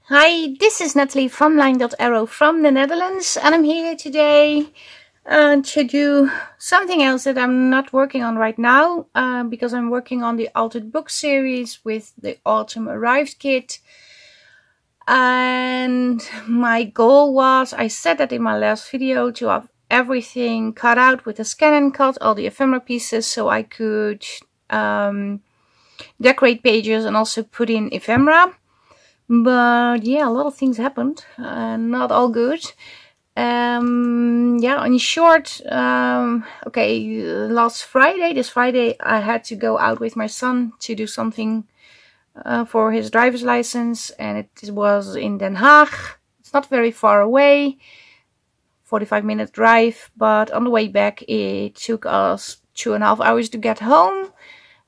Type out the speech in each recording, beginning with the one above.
Hi, this is Nathalie from LineDotArrow from the Netherlands, and I'm here today to do something else that I'm not working on right now because I'm working on the Altered Book series with the Autumn Arrived kit. And my goal was, I said that in my last video, to have everything cut out with a scan and cut, all the ephemera pieces, so I could decorate pages and also put in ephemera. But yeah, a lot of things happened, not all good. Yeah, in short, okay, this Friday, I had to go out with my son to do something for his driver's license, and it was in Den Haag. It's not very far away, 45-minute drive, but on the way back it took us 2.5 hours to get home.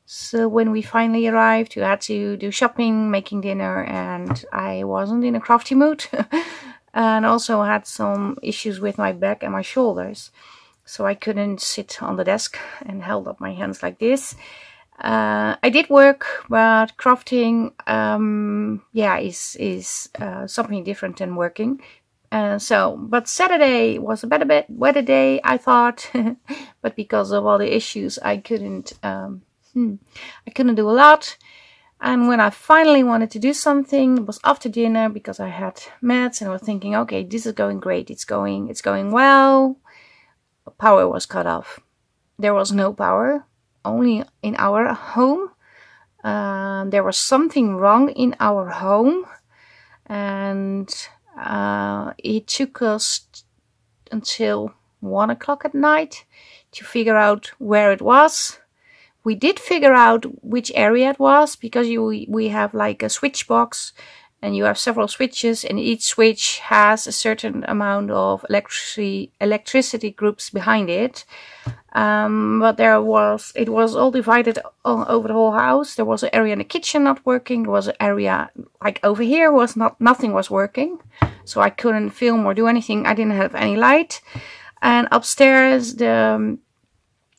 So when we finally arrived, we had to do shopping, making dinner, and I wasn't in a crafty mood. And also had some issues with my back and my shoulders. So I couldn't sit on the desk and held up my hands like this. I did work, but crafting, yeah, is something different than working. But Saturday was a better day, I thought. But because of all the issues, I couldn't do a lot. And when I finally wanted to do something, it was after dinner because I had meds, and I was thinking, okay, this is going great. It's going well. Power was cut off. There was no power, only in our home. There was something wrong in our home, and it took us until 1 o'clock at night to figure out where it was. We did figure out which area it was, because we have like a switch box, and you have several switches, and each switch has a certain amount of electricity groups behind it. But it was all divided over the whole house. There was an area in the kitchen not working. There was an area like over here nothing was working, so I couldn't film or do anything. I didn't have any light, and upstairs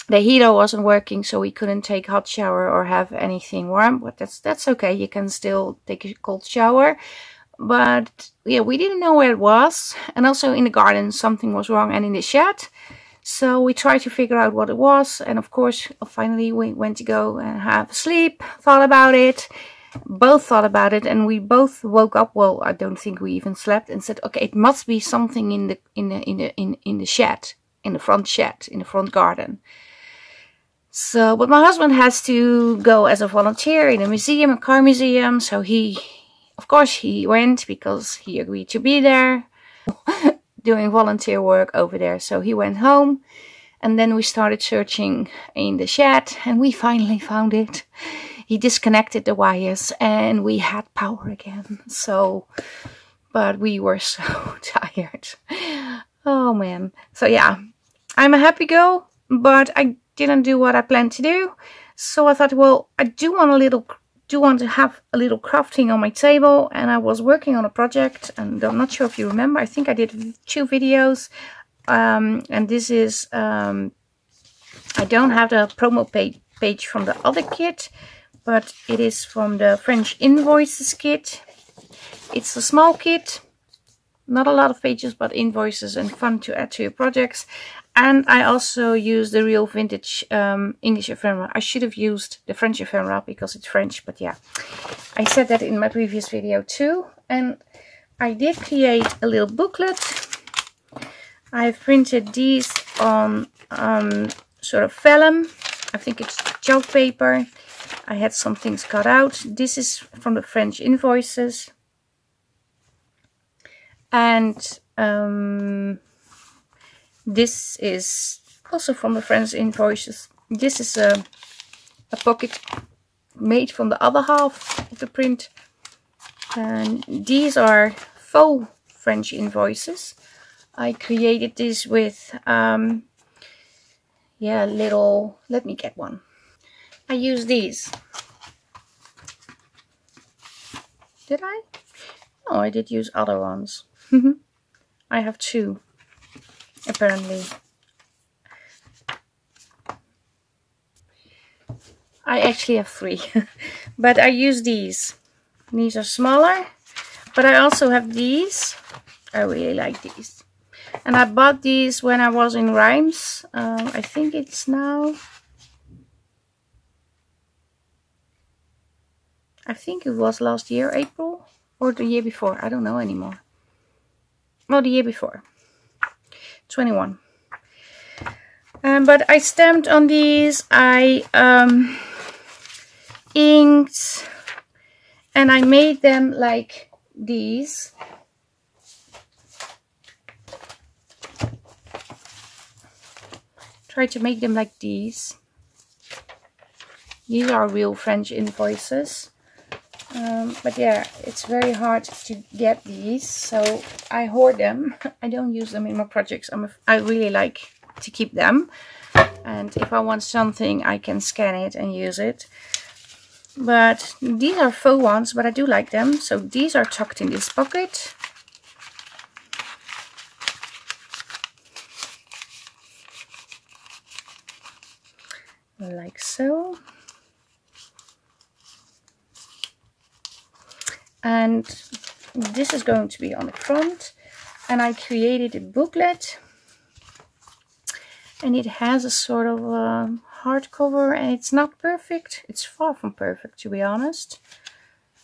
the heater wasn't working, so we couldn't take a hot shower or have anything warm. But that's okay. You can still take a cold shower. But yeah, we didn't know where it was. And also in the garden, something was wrong, and in the shed. So we tried to figure out what it was. And of course, finally we went to go and have a sleep, thought about it. Both thought about it, and we both woke up. Well, I don't think we even slept, and said, okay, it must be something in the shed, in the front garden. So, but my husband has to go as a volunteer in a museum, a car museum. So of course he went, because he agreed to be there doing volunteer work over there. So he went home, and then we started searching in the shed, and we finally found it. He disconnected the wires, and we had power again. So, but we were so tired. Oh man. So yeah, I'm a happy girl, but I didn't do what I planned to do. So I thought, well, I do want to have a little crafting on my table, and I was working on a project, and I'm not sure if you remember, I think I did 2 videos, and this is I don't have the promo page from the other kit, but it is from the French Invoices kit. It's a small kit, not a lot of pages, but invoices and fun to add to your projects. And I also use the real vintage English ephemera. I should have used the French ephemera because it's French, but yeah. I said that in my previous video too. And I did create a little booklet. I've printed these on sort of vellum. I think it's chalk paper. I had some things cut out. This is from the French Invoices. And this is also from the French Invoices. This is a pocket made from the other half of the print. And these are faux French Invoices. I created this with, yeah, let me get one. I use these. Did I? Oh, I did use other ones. I have 2, apparently. I actually have 3, but I use these. These are smaller, but I also have these. I really like these. And I bought these when I was in Rhymes. I think it's now... I think it was last year, April, or the year before. I don't know anymore. No, the year before. 21. But I stamped on these. I inked. And I made them like these. Try to make them like these. These are real French invoices. But yeah, it's very hard to get these, so I hoard them. I don't use them in my projects. I really like to keep them, and if I want something I can scan it and use it. But these are faux ones, but I do like them. So these are tucked in this pocket. Like so. And this is going to be on the front. And I created a booklet. And it has a sort of hardcover, and it's not perfect. It's far from perfect, to be honest.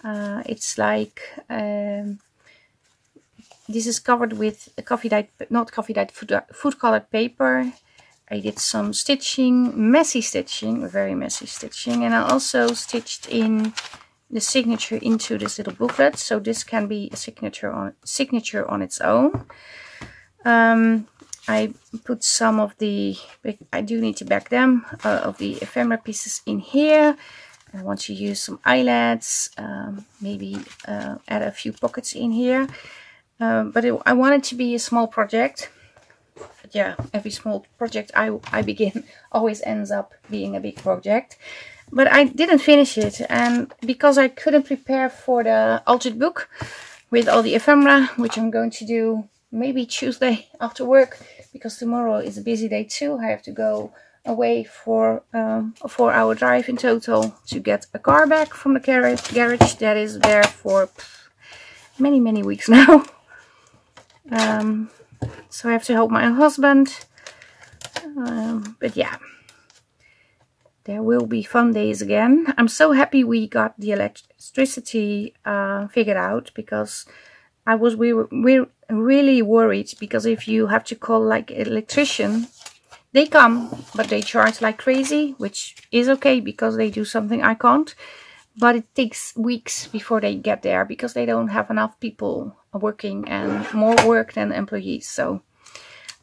It's like this is covered with a not coffee dyed, food colored paper. I did some stitching, messy stitching, very messy stitching, and I also stitched in the signature into this little booklet, so this can be a signature on its own. I put some of the, I do need to back them, of the ephemera pieces in here. I want to use some eyelets, maybe add a few pockets in here. But I want it to be a small project. But yeah, every small project I begin always ends up being a big project. But I didn't finish it, and because I couldn't prepare for the altered book with all the ephemera, which I'm going to do maybe Tuesday after work, because tomorrow is a busy day too. I have to go away for a 4-hour drive in total to get a car back from the garage that is there for many weeks now. So I have to help my husband. But yeah, there will be fun days again. I'm so happy we got the electricity figured out, because we're really worried, because if you have to call like an electrician, they come, but they charge like crazy, which is okay because they do something I can't. But it takes weeks before they get there, because they don't have enough people working and more work than employees. So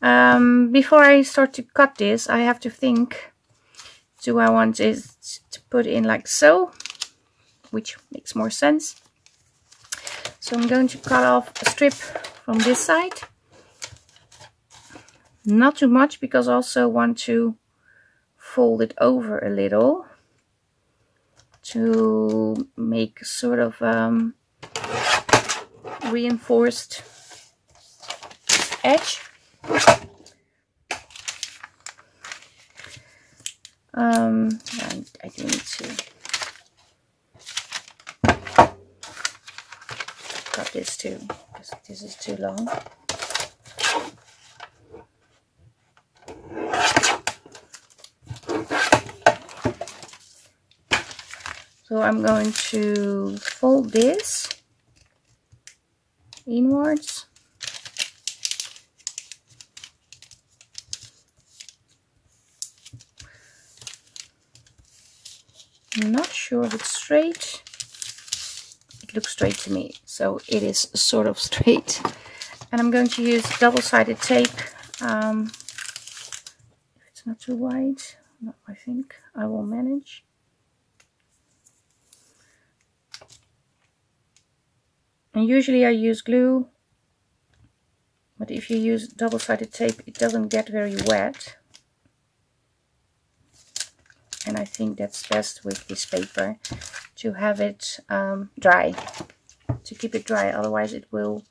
before I start to cut this, I have to think, do I want this to put in like so, which makes more sense. So I'm going to cut off a strip from this side. Not too much, because I also want to fold it over a little to make sort of reinforced edge. I do need to cut this too, because this is too long. So I'm going to fold this inwards. I'm not sure if it's straight. It looks straight to me, so it is sort of straight. And I'm going to use double-sided tape. If it's not too wide, no, I think I will manage. And usually I use glue, but if you use double-sided tape, it doesn't get very wet. And I think that's best with this paper, to have it dry. to keep it dry, otherwise it will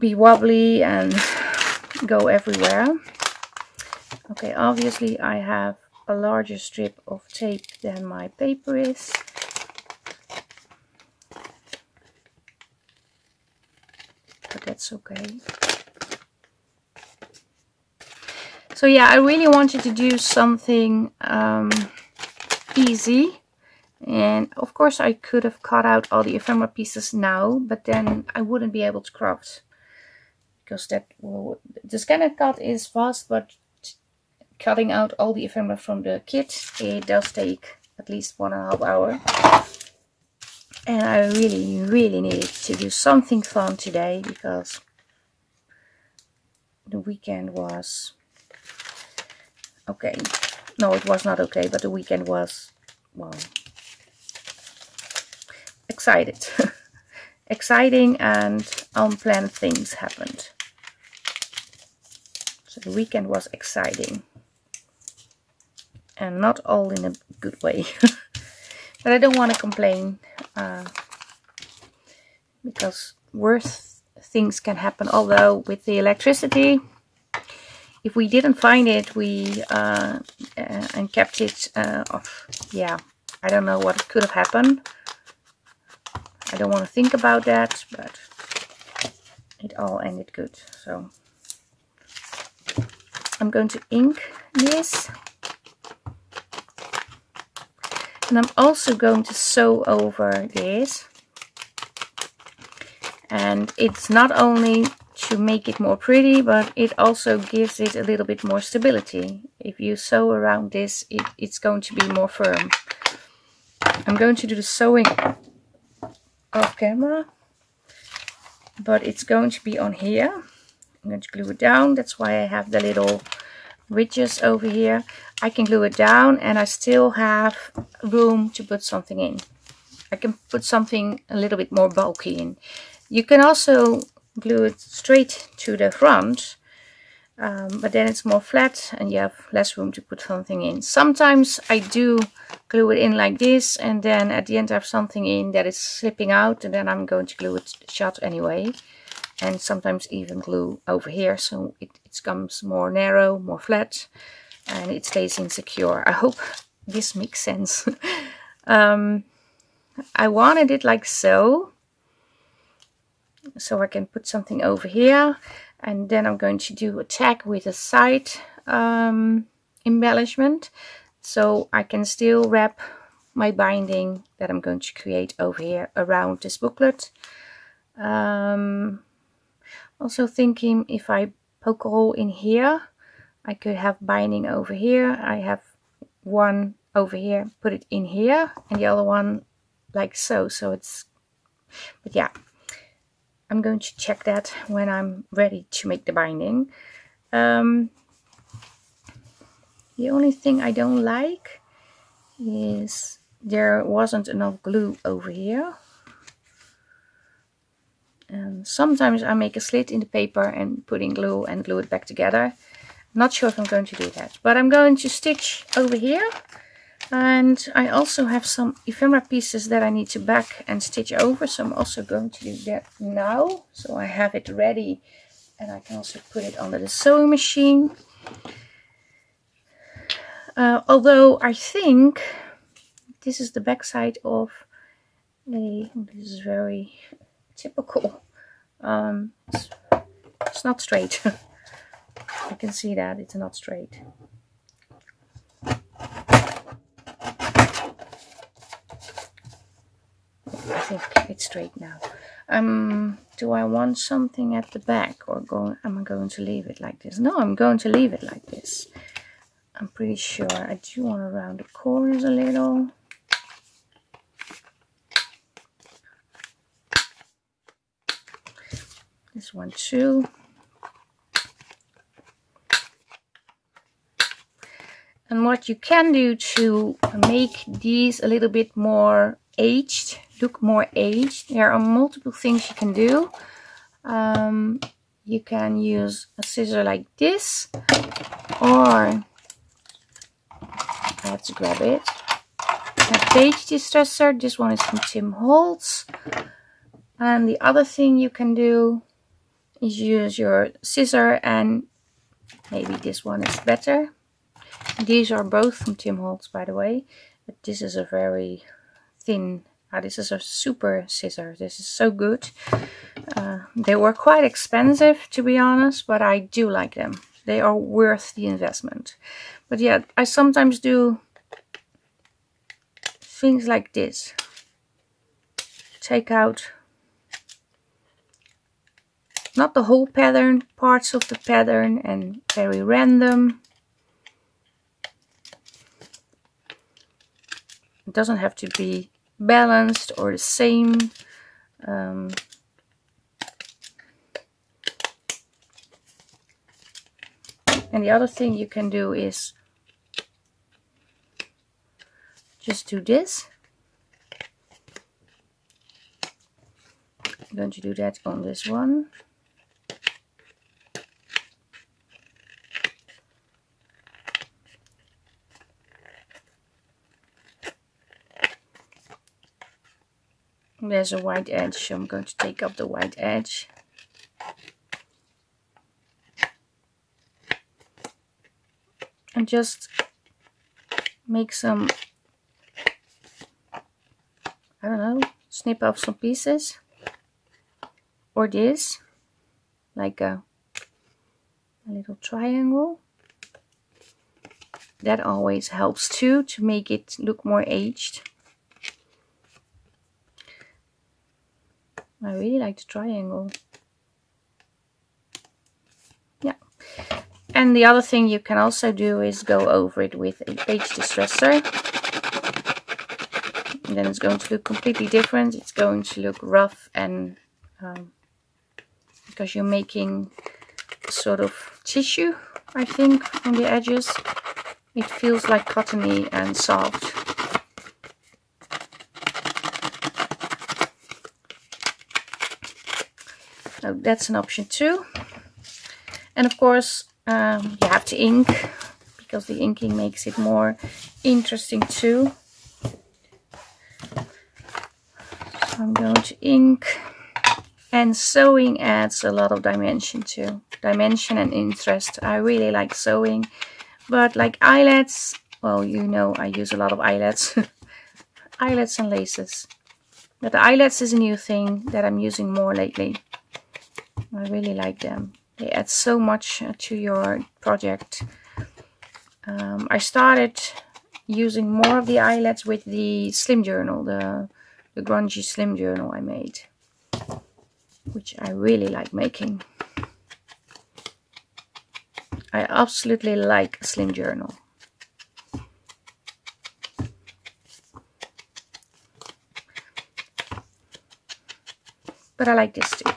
be wobbly and go everywhere. Okay, obviously I have a larger strip of tape than my paper is. But that's okay. So yeah, I really wanted to do something easy. And of course I could have cut out all the ephemera pieces now, but then I wouldn't be able to craft. Because the scanner cut is fast, but cutting out all the ephemera from the kit, it does take at least 1.5 hours. And I really needed to do something fun today, because the weekend was okay. No, it was not okay, but the weekend was, well, excited. Exciting, and unplanned things happened. So the weekend was exciting. And not all in a good way. But I don't want to complain. Because worse things can happen. Although with the electricity, if we didn't find it, and kept it off. Yeah, I don't know what could have happened. I don't want to think about that, but it all ended good. So I'm going to ink this. And I'm also going to sew over this. And it's not only to make it more pretty, but it also gives it a little bit more stability. If you sew around this, it's going to be more firm. I'm going to do the sewing off camera, but it's going to be on here. I'm going to glue it down. That's why I have the little ridges over here. I can glue it down, and I still have room to put something in. I can put something a little bit more bulky in. You can also glue it straight to the front, but then it's more flat and you have less room to put something in. Sometimes I do glue it in like this, and then at the end I have something in that is slipping out, and then I'm going to glue it shut anyway. And sometimes even glue over here, so it becomes more narrow, more flat, and it stays insecure. I hope this makes sense. I wanted it like so I can put something over here, and then I'm going to do a tag with a side embellishment, so I can still wrap my binding that I'm going to create over here around this booklet. Also thinking, if I poke a hole in here, I could have binding over here. I have one over here, put it in here, and the other one like so. So it's, but yeah, I'm going to check that when I'm ready to make the binding. The only thing I don't like is there wasn't enough glue over here. And sometimes I make a slit in the paper and put in glue and glue it back together. Not sure if I'm going to do that, but I'm going to stitch over here. And I also have some ephemera pieces that I need to back and stitch over, so I'm also going to do that now. So I have it ready, and I can also put it under the sewing machine. Although I think this is the back side of a, this is very typical. It's not straight. You can see that it's not straight. I think it's straight now. Do I want something at the back, or am I going to leave it like this? No, I'm going to leave it like this. I'm pretty sure. I do want to round the corners a little. This one too. And what you can do to make these a little bit more aged, look more aged, there are multiple things you can do. You can use a scissor like this, or I have to grab it. a page distresser. This one is from Tim Holtz. And the other thing you can do is use your scissor, and maybe this one is better. These are both from Tim Holtz, by the way, but this is a very thin, this is a super scissor. This is so good. They were quite expensive, to be honest, but I do like them. They are worth the investment. But yeah, I sometimes do things like this. Take out not the whole pattern, parts of the pattern, and very random. It doesn't have to be balanced or the same. And the other thing you can do is just do this. I'm going to do that on this one. There's a white edge, so I'm going to take up the white edge. And just make some, I don't know, snip off some pieces. Or this, like a little triangle. That always helps too, to make it look more aged. I really like the triangle. Yeah. And the other thing you can also do is go over it with a page distresser. And then it's going to look completely different. It's going to look rough, and because you're making sort of tissue, I think, on the edges. It feels like cottony and soft. So that's an option too. And of course, you have to ink, because the inking makes it more interesting too. So I'm going to ink. And sewing adds a lot of dimension too. Dimension and interest. I really like sewing. But like eyelets, well, you know I use a lot of eyelets. Eyelets and laces. But the eyelets is a new thing that I'm using more lately. I really like them. They add so much to your project. I started using more of the eyelets with the slim journal. The grungy slim journal I made. Which I really like making. I absolutely like a slim journal. But I like this too.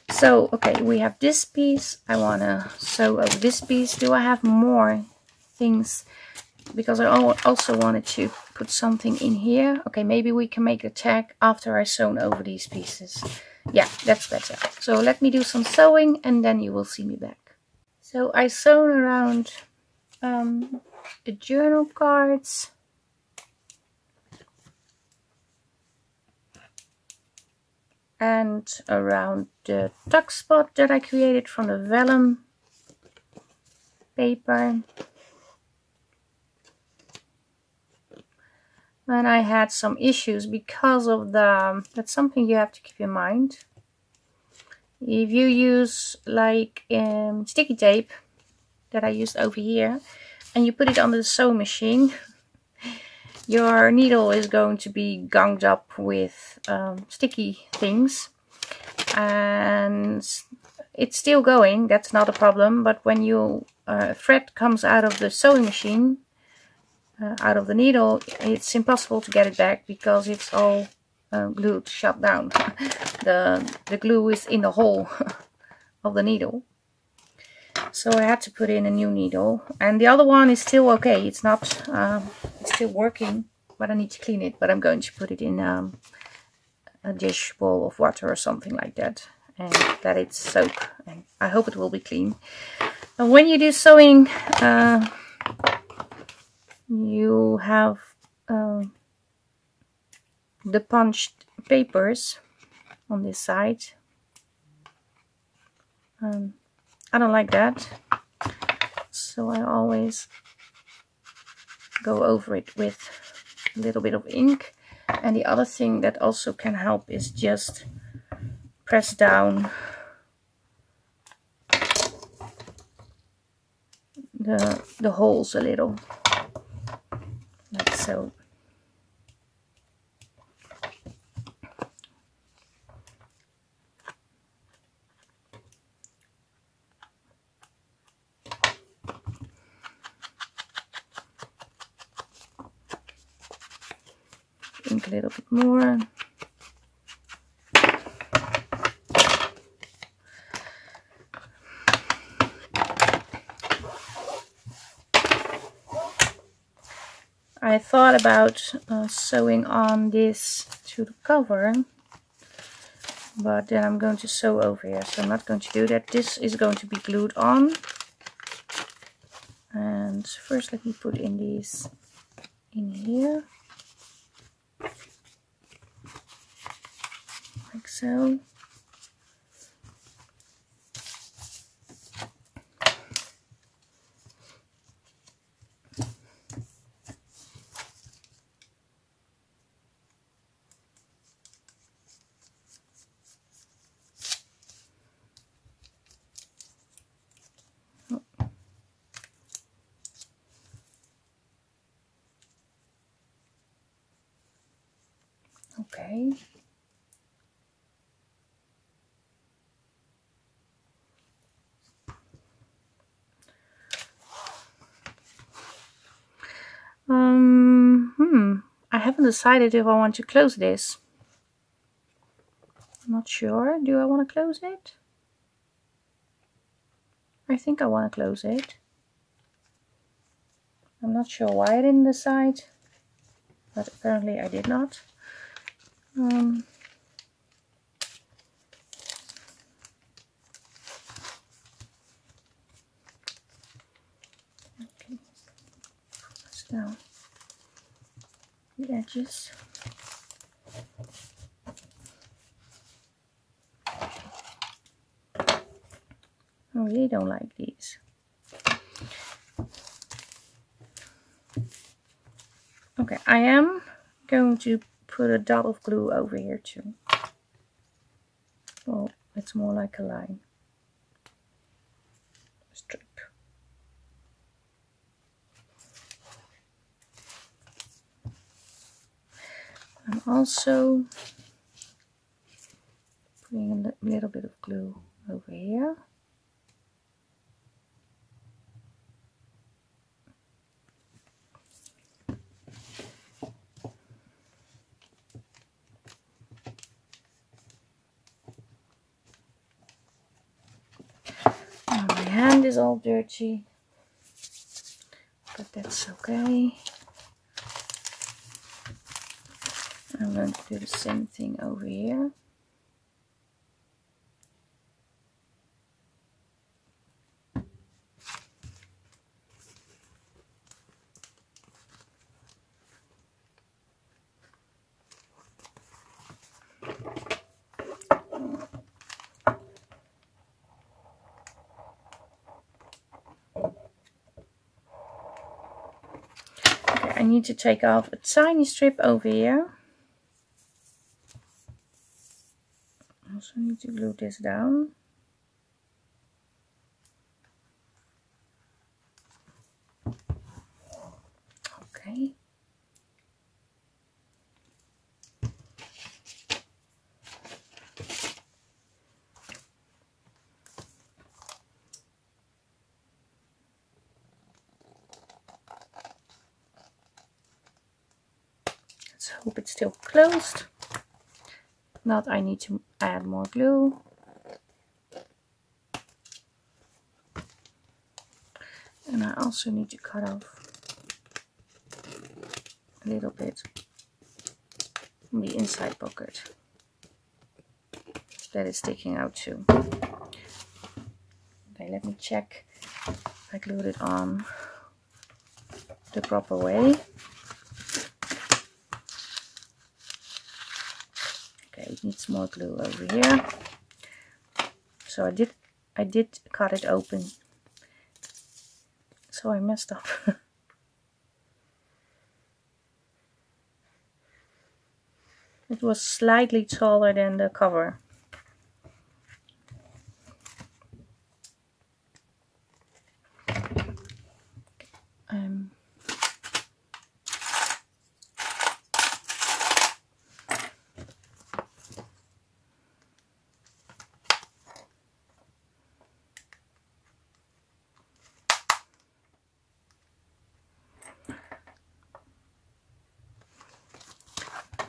So, okay, we have this piece. I want to sew over this piece. Do I have more things? Because I also wanted to put something in here. Okay, maybe we can make a tag after I sewn over these pieces. Yeah, that's better. So let me do some sewing and then you will see me back. So I sewn around the journal cards. And around the tuck spot that I created from the vellum paper. And I had some issues because of that's something you have to keep in mind. If you use like sticky tape that I used over here and you put it under the sewing machine, your needle is going to be gunged up with sticky things, and it's still going, that's not a problem, but when you thread comes out of the sewing machine, out of the needle, it's impossible to get it back because it's all glued shut down. The glue is in the hole of the needle. So I had to put in a new needle, and the other one is still okay. It's not, it's still working, but I need to clean it. But I'm going to put it in a dish bowl of water or something like that, and let it soak. And I hope it will be clean. And when you do sewing, you have the punched papers on this side. I don't like that, so I always go over it with a little bit of ink. And the other thing that also can help is just press down the holes a little, like so. Ink a little bit more. I thought about sewing on this to the cover, but then I'm going to sew over here, so I'm not going to do that. This is going to be glued on. And first let me put in these in here, like so. Okay. I haven't decided if I want to close this. I'm not sure. Do I want to close it? I think I want to close it. I'm not sure why I didn't decide, but apparently I did not. Okay. Press down the edges. I really don't like these. Okay, I am going to put a dot of glue over here too. Well, it's more like a line strip. I'm also putting a little bit of glue over here. Oh, my hand is all dirty, but that's okay. I'm going to do the same thing over here. Okay, I need to take off a tiny strip over here. I also need to glue this down. Okay. Let's hope it's still closed. If not, I need to add more glue. And I also need to cut off a little bit from the inside pocket that is sticking out too. Okay, let me check if I glued it on the proper way. Okay, it needs more glue over here. So I did cut it open. So I messed up. It was slightly taller than the cover.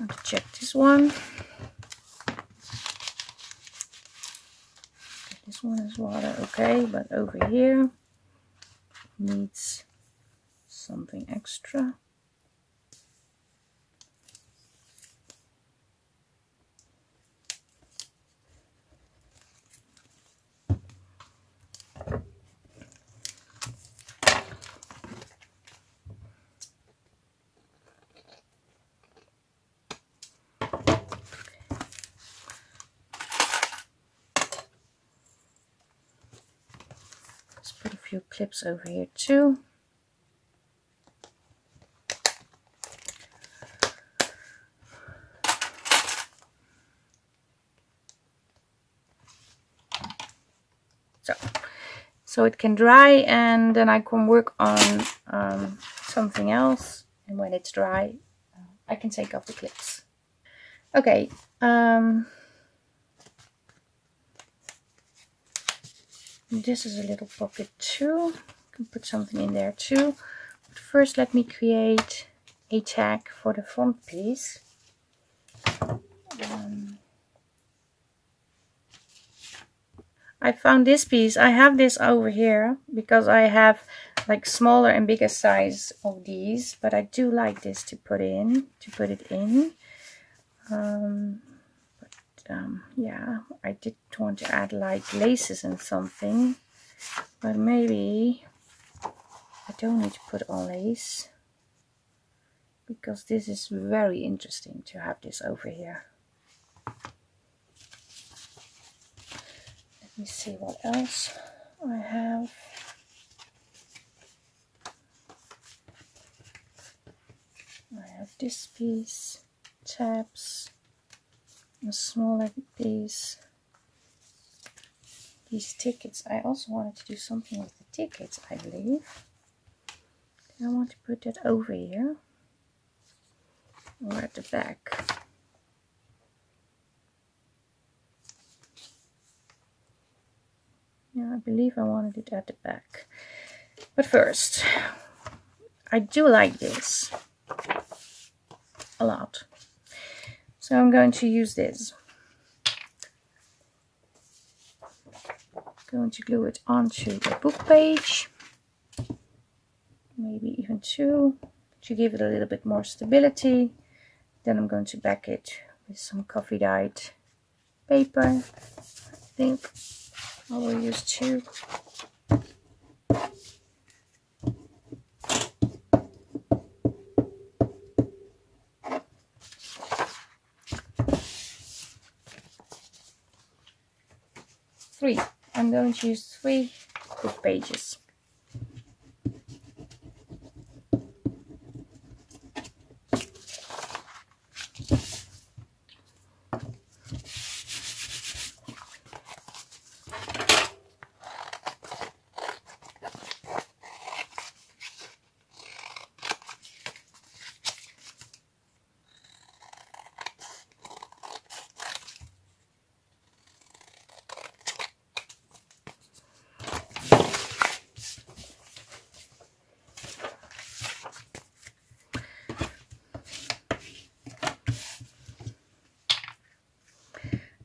To check this one. This one is water, okay, but over here needs something extra. Few clips over here too. So it can dry, and then I can work on something else, and when it's dry I can take off the clips. Okay, this is a little pocket too. I can put something in there too. But first let me create a tag for the front piece. I found this piece. I have this over here because I have like smaller and bigger size of these, but I do like this to put it in. Yeah, I did want to add like laces and something, but maybe I don't need to put on lace because this is very interesting to have this over here. Let me see what else I have. I have this piece, tabs, a smaller piece, these tickets. I also wanted to do something with the tickets, I believe. I want to put that over here or at the back. Yeah, I believe I wanted it at the back. But first, I do like this a lot. So I'm going to use this. I'm going to glue it onto the book page. Maybe even two, to give it a little bit more stability. Then I'm going to back it with some coffee dyed paper. I think I will use two. Three. I'm going to use 3 book pages.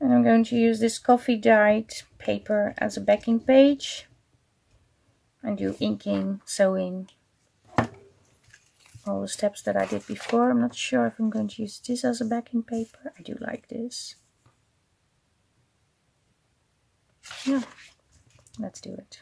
And I'm going to use this coffee dyed paper as a backing page and do inking, sewing, all the steps that I did before. I'm not sure if I'm going to use this as a backing paper. I do like this. Yeah, let's do it.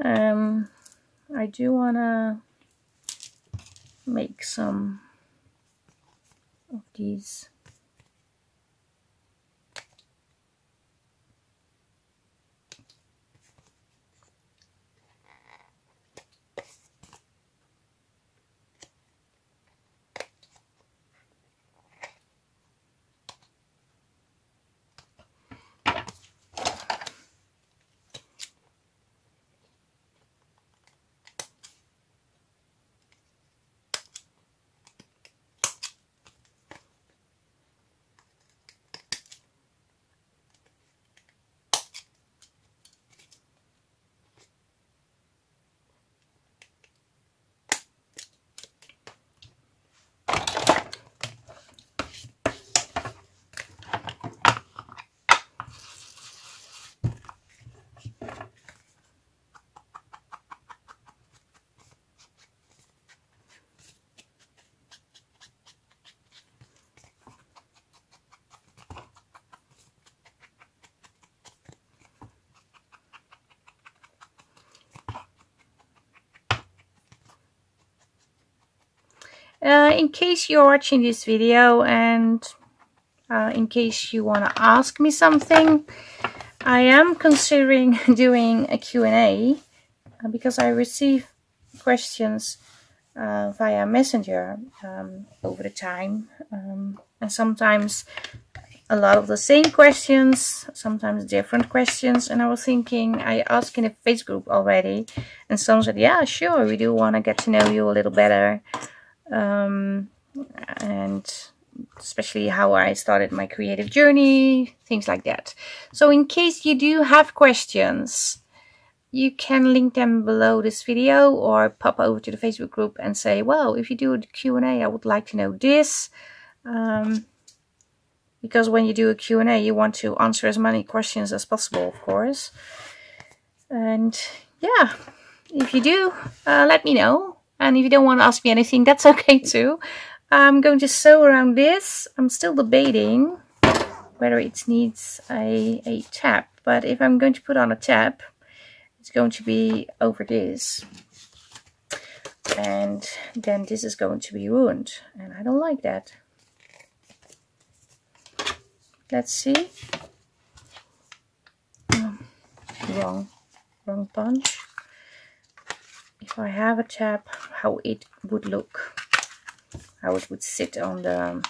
I do want to make some of these. In case you're watching this video and in case you want to ask me something, I am considering doing a Q&A because I receive questions via Messenger over the time, and sometimes a lot of the same questions, sometimes different questions, and I was thinking, I asked in a Facebook group already, and some said, yeah, sure, we do want to get to know you a little better, and especially how I started my creative journey, things like that. So in case you do have questions, you can link them below this video or pop over to the Facebook group and say, well, if you do a Q&A, I would like to know this. Because when you do a Q&A, you want to answer as many questions as possible, of course. And yeah, if you do, let me know. And if you don't want to ask me anything, that's okay too. I'm going to sew around this. I'm still debating whether it needs a tab. But if I'm going to put on a tab, it's going to be over this. And then this is going to be ruined. And I don't like that. Let's see. Wrong punch. If I have a tab, how it would look. How it would sit on the...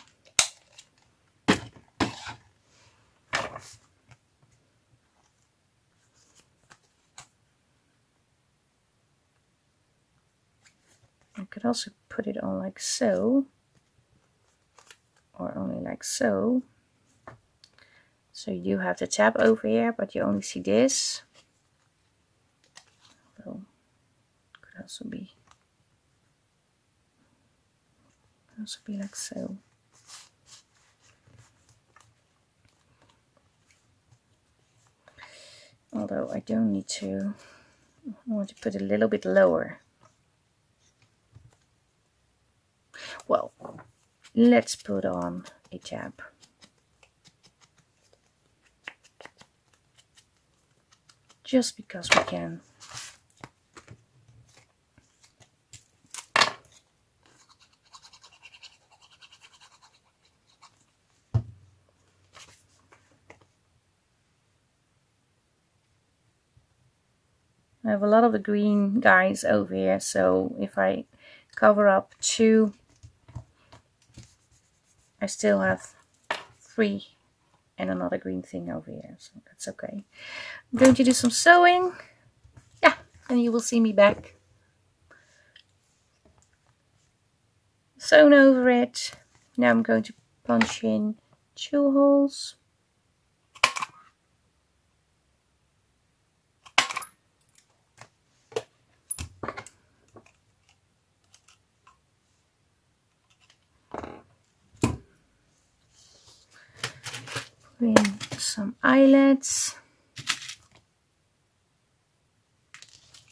I could also put it on like so, or only like so. So you have the tab over here, but you only see this. So it could also be like so. Although I don't need to. I want to put it a little bit lower. Well, let's put on a tab. Just because we can. I have a lot of the green guys over here, so if I cover up 2, I still have 3 and another green thing over here, so that's okay. I'm going to do some sewing. Yeah, and you will see me back. Sewn over it. Now I'm going to punch in 2 holes. Put in some eyelets.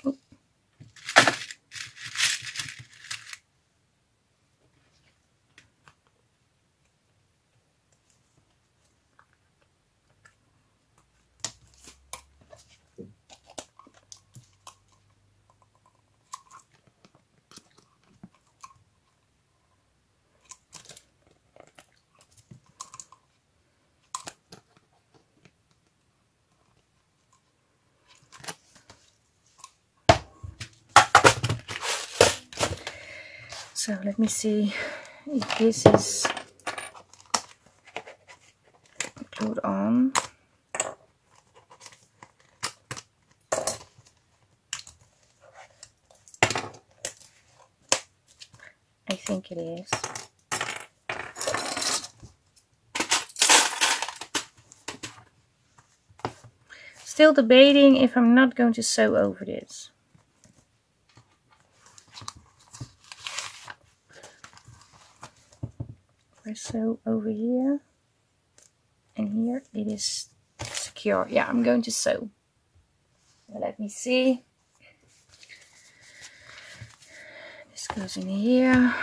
Oop. So let me see if this is glued on. I think it is. Still debating if I'm not going to sew over this. I sew over here and here it is secure. Yeah, I'm going to sew. Let me see. This goes in here.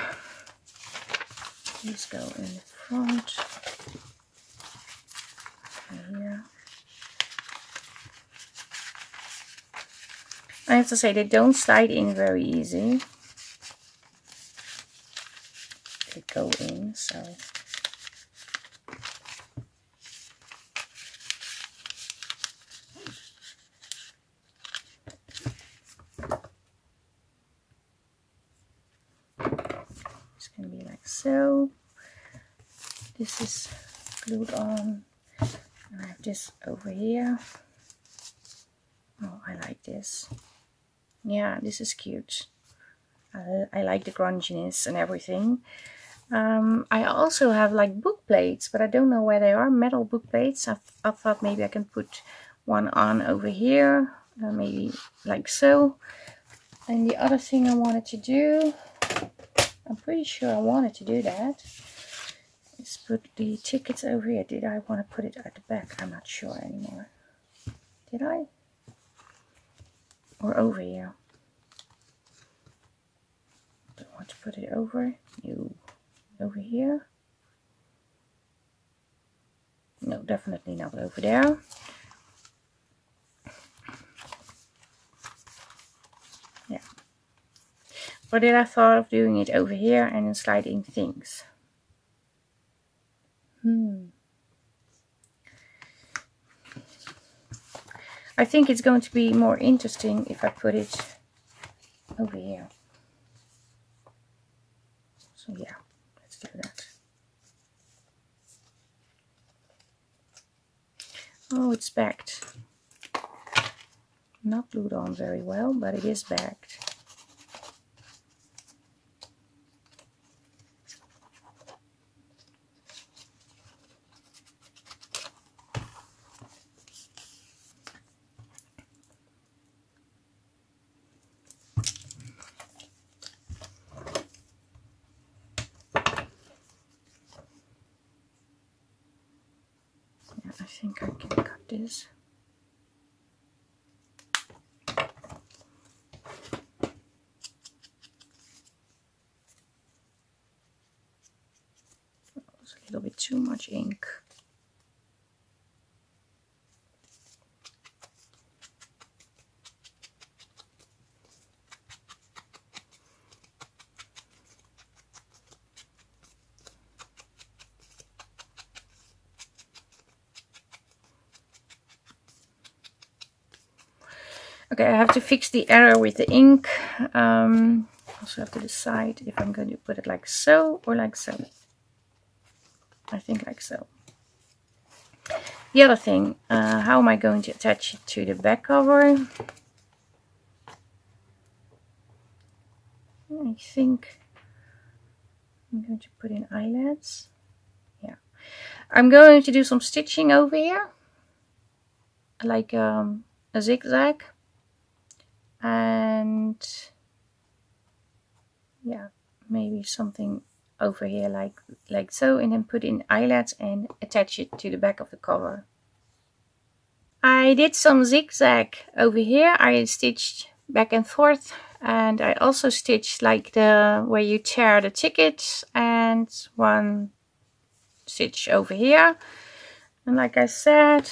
These go in the front. Here. I have to say they don't slide in very easy. They go in, so it's going to be like so. This is glued on. I have this over here. Oh, I like this. Yeah, this is cute. I like the grunginess and everything. I also have like book plates, but I don't know where they are. Metal book plates. I thought maybe I can put one on over here. Maybe like so. And the other thing I wanted to do, I'm pretty sure I wanted to do that, is put the tickets over here. Did I want to put it at the back? I'm not sure anymore. Did I? Or over here? Do I want to put it over? No. Over here? No, definitely not over there. Yeah. Or did I thought of doing it over here and then sliding things? I think it's going to be more interesting if I put it over here. So yeah, let's do that. Oh, it's backed. Not glued on very well, but it is backed. I think I can cut this. That was a little bit too much ink. Okay, I have to fix the error with the ink. Also have to decide if I'm going to put it like so or like so. I think like so. The other thing, how am I going to attach it to the back cover? I think I'm going to put in eyelets. Yeah, I'm going to do some stitching over here, like a zigzag. And yeah, maybe something over here like so, and then put in eyelets and attach it to the back of the cover. I did some zigzag over here. I stitched back and forth, and I also stitched like the where you tear the ticket, and one stitch over here. And like I said,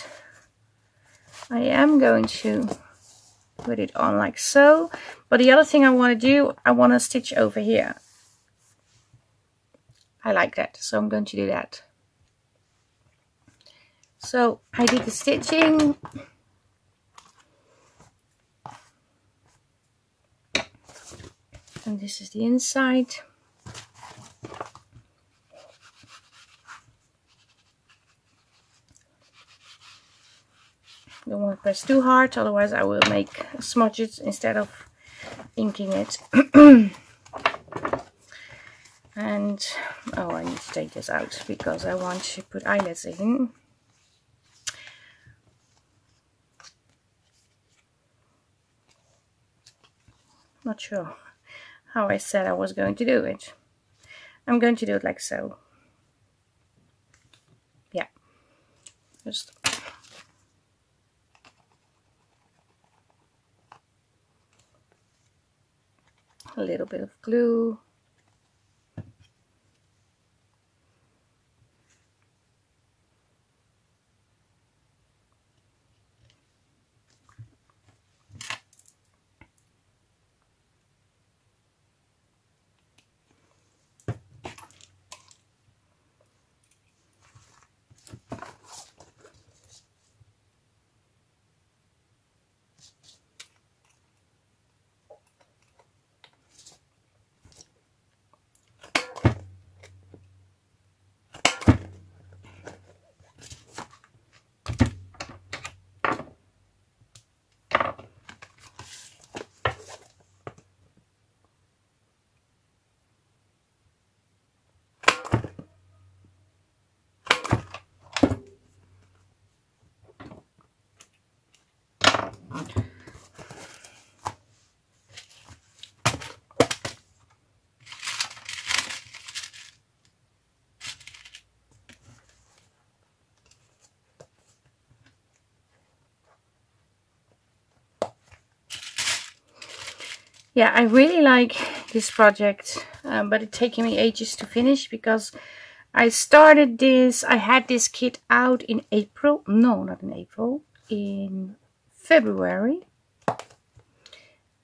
I am going to put it on like so, but the other thing I want to do, I want to stitch over here. I like that, so I'm going to do that. So I did the stitching. And this is the inside. Don't want to press too hard, otherwise I will make smudges instead of inking it. And oh, I need to take this out because I want to put eyelets in. Not sure how I said I was going to do it. I'm going to do it like so. Yeah, just a little bit of glue. Yeah, I really like this project, but it's taking me ages to finish because I started this, I had this kit out in April, no, not in April, in February.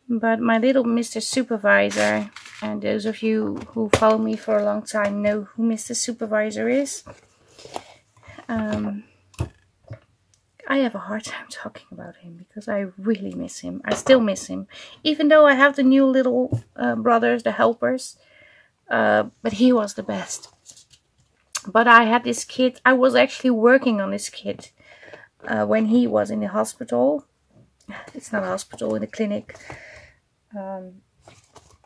But my little Mr. Supervisor, and those of you who follow me for a long time know who Mr. Supervisor is. I have a hard time talking about him because I really miss him. I still miss him. Even though I have the new little brothers, the helpers. But he was the best. But I had this kit. I was actually working on this kit when he was in the hospital. It's not a hospital, in a clinic.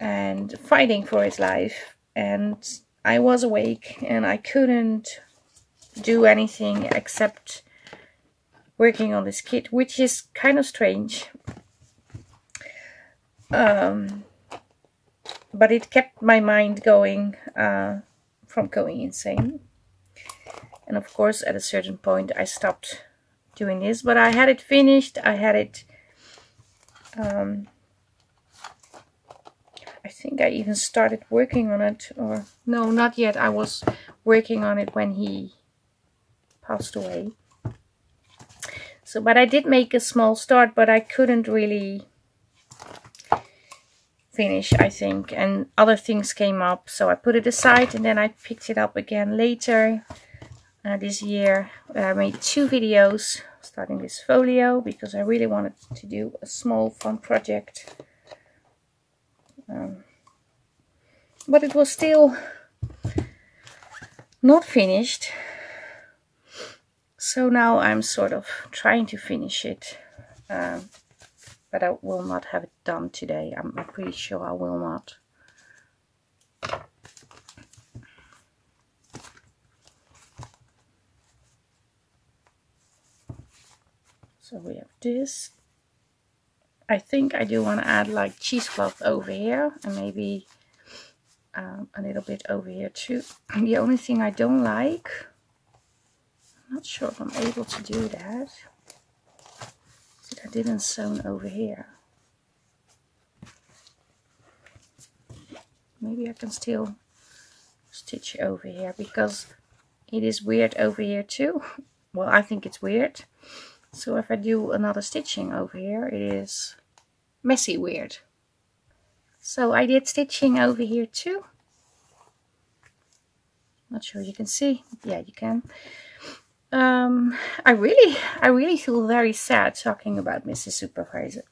And fighting for his life. And I was awake and I couldn't do anything except working on this kit, which is kind of strange. But it kept my mind going from going insane. And of course, at a certain point, I stopped doing this. But I had it finished. I had it... I think I even started working on it. Or no, not yet. I was working on it when he passed away. So, but I did make a small start, but I couldn't really finish, I think. And other things came up, so I put it aside and then I picked it up again later this year. I made 2 videos starting this folio because I really wanted to do a small fun project. But it was still not finished. So now I'm sort of trying to finish it, but I will not have it done today. I'm pretty sure I will not. So we have this. I think I do want to add like cheesecloth over here and maybe a little bit over here too. The only thing I don't like, I'm not sure if I'm able to do that. See, I didn't sew over here. Maybe I can still stitch over here because it is weird over here too. Well, I think it's weird. So if I do another stitching over here, it is messy weird. So I did stitching over here too. Not sure you can see. Yeah, you can. I really feel very sad talking about Mrs. Supervisor.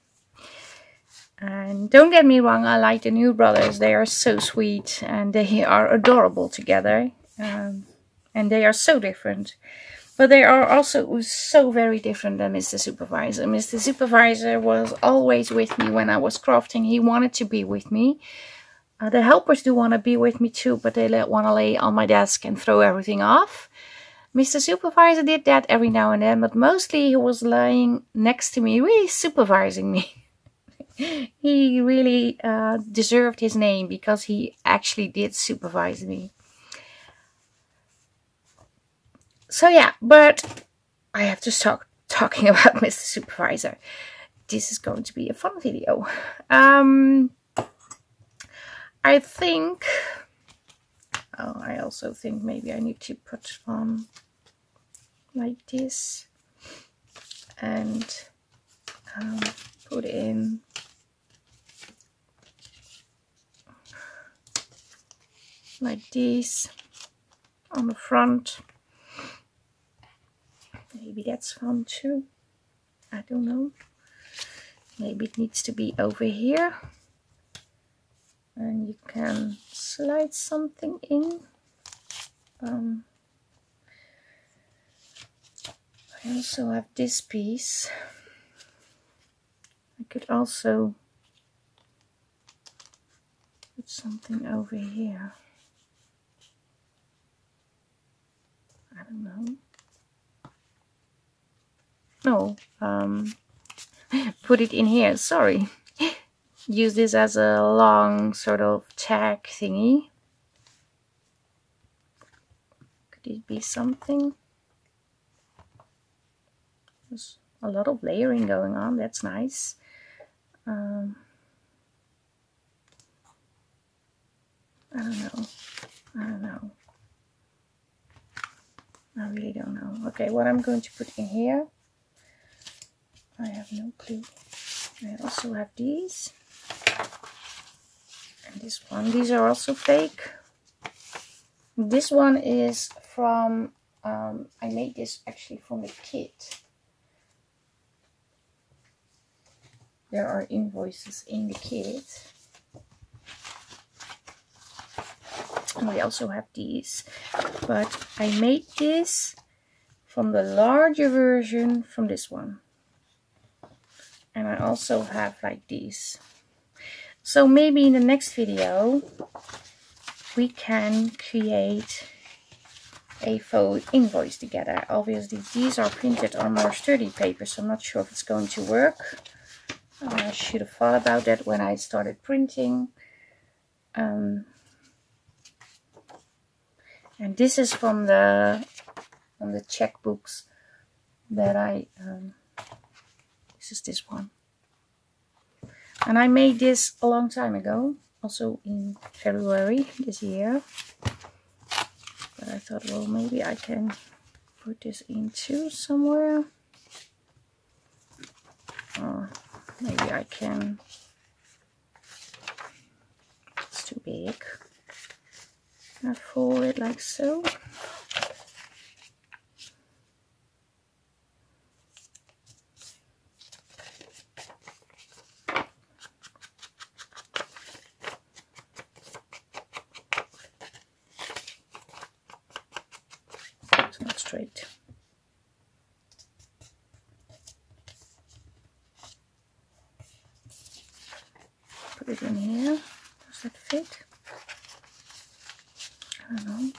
And don't get me wrong, I like the new brothers. They are so sweet and they are adorable together. And they are so different. But they are also so very different than Mr. Supervisor. Mr. Supervisor was always with me when I was crafting. He wanted to be with me. The helpers do want to be with me too, but they want to lay on my desk and throw everything off. Mr. Supervisor did that every now and then, but mostly he was lying next to me, really supervising me. He really deserved his name because he actually did supervise me. So yeah, but I have to stop talking about Mr. Supervisor. This is going to be a fun video. I think, I also think maybe I need to put on like this and put in like this on the front. Maybe that's fun too. I don't know. Maybe it needs to be over here. And you can slide something in. I also have this piece. I could also put something over here. I don't know. No, put it in here, sorry. Use this as a long sort of tag thingy. Could it be something? There's a lot of layering going on, that's nice. I don't know. I don't know. I really don't know. Okay, what I'm going to put in here, I have no clue. I also have these. And this one. These are also fake. This one is from, I made this actually from the kit. There are invoices in the kit. And we also have these. But I made this from the larger version from this one. And I also have like these. So maybe in the next video we can create a faux invoice together. Obviously these are printed on more sturdy paper, so I'm not sure if it's going to work. I should have thought about that when I started printing. And this is from the checkbooks that I this is this one. And I made this a long time ago, also in February this year. But I thought, well, maybe I can put this into somewhere. Or maybe I can, it's too big. I fold it like so. It's not straight. Put it in here. Does that fit? I don't know.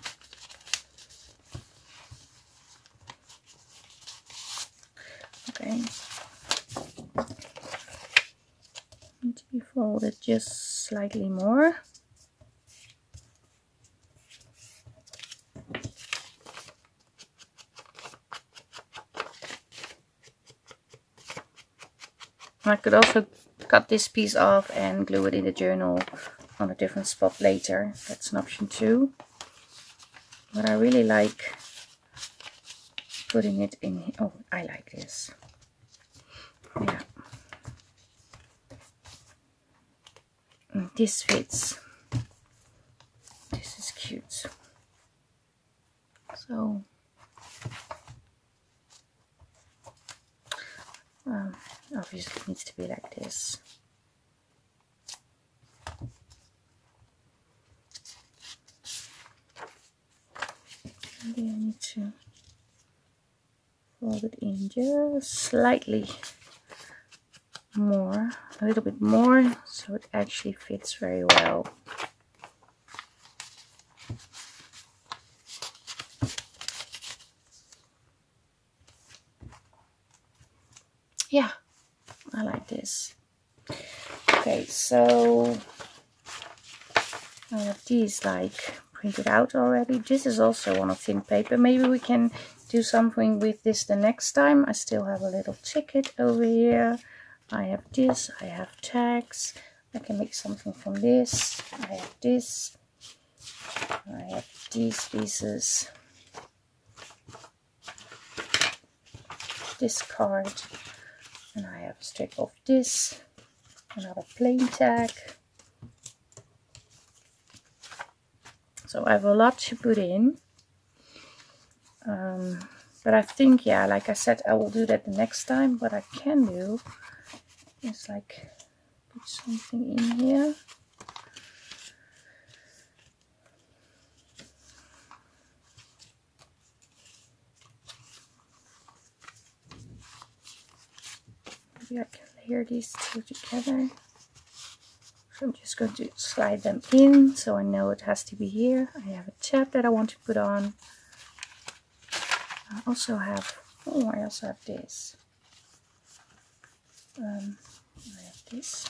Okay. Need to be folded just slightly more. I could also cut this piece off and glue it in the journal on a different spot later. That's an option too. But I really like putting it in here. Oh, I like this. Yeah. And this fits. This is cute. So, obviously it needs to be like this. Maybe I need to fold it in just slightly more, a little bit more, so it actually fits very well. Yeah, I like this. Okay, so I have these like printed out already. This is also on a thin paper. Maybe we can do something with this the next time. I still have a little ticket over here. I have this, I have tags. I can make something from this. I have this. I have these pieces. This card. And I have a strip of this. Another plain tag. So I have a lot to put in. But I think, yeah, like I said, I will do that the next time. What I can do is like put something in here. Maybe I can layer these two together. So I'm just going to slide them in so I know it has to be here. I have a tab that I want to put on. I also have, oh, I also have this. I have this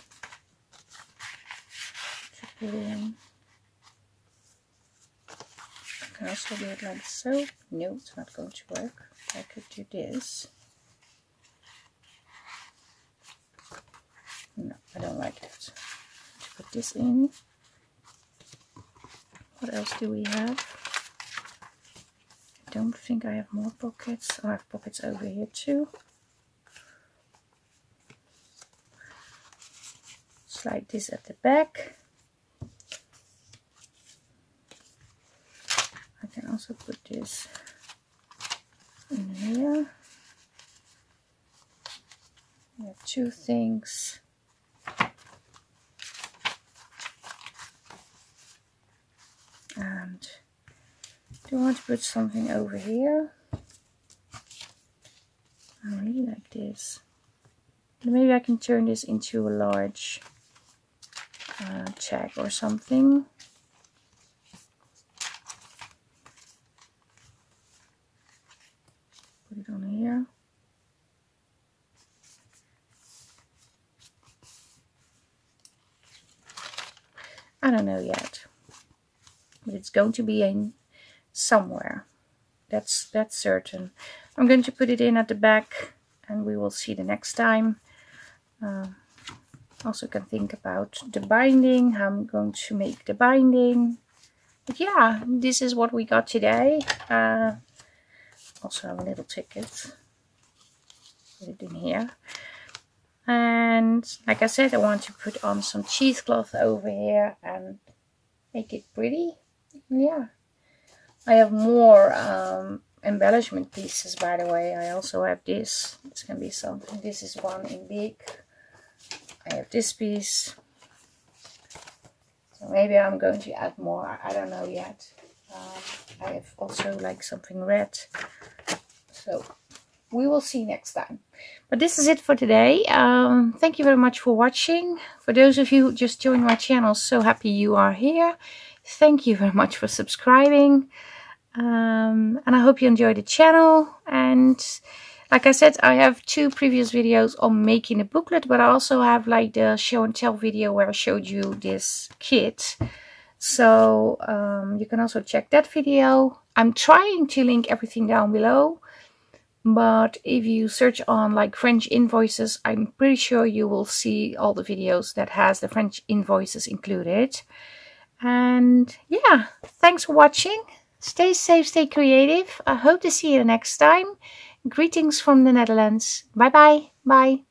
to put in. I can also do it like so. No, it's not going to work. I could do this. No, I don't like that. Put this in. What else do we have? I don't think I have more pockets. Oh, I have pockets over here too. Slide this at the back. I can also put this in here. We have two things. And do I want to put something over here? I really like this. Maybe I can turn this into a large tag or something. Put it on here. I don't know yet. But it's going to be in somewhere. That's certain. I'm going to put it in at the back and we will see the next time. Also can think about the binding, how I'm going to make the binding. But yeah, this is what we got today. Also have a little ticket. Put it in here. And like I said, I want to put on some cheesecloth over here and make it pretty. Yeah, I have more embellishment pieces, by the way. I also have this. This can be something. This is one in big. I have this piece. So maybe I'm going to add more. I don't know yet. I have also like something red. So we will see next time. But this is it for today. Thank you very much for watching. For those of you who just joined my channel, so happy you are here. Thank you very much for subscribing. And I hope you enjoyed the channel. And like I said, I have 2 previous videos on making a booklet, but I also have like the show and tell video where I showed you this kit. So you can also check that video. I'm trying to link everything down below. But if you search on like French invoices, I'm pretty sure you will see all the videos that has the French invoices included. And yeah, thanks for watching. Stay safe, stay creative. I hope to see you next time. Greetings from the Netherlands. Bye bye. Bye.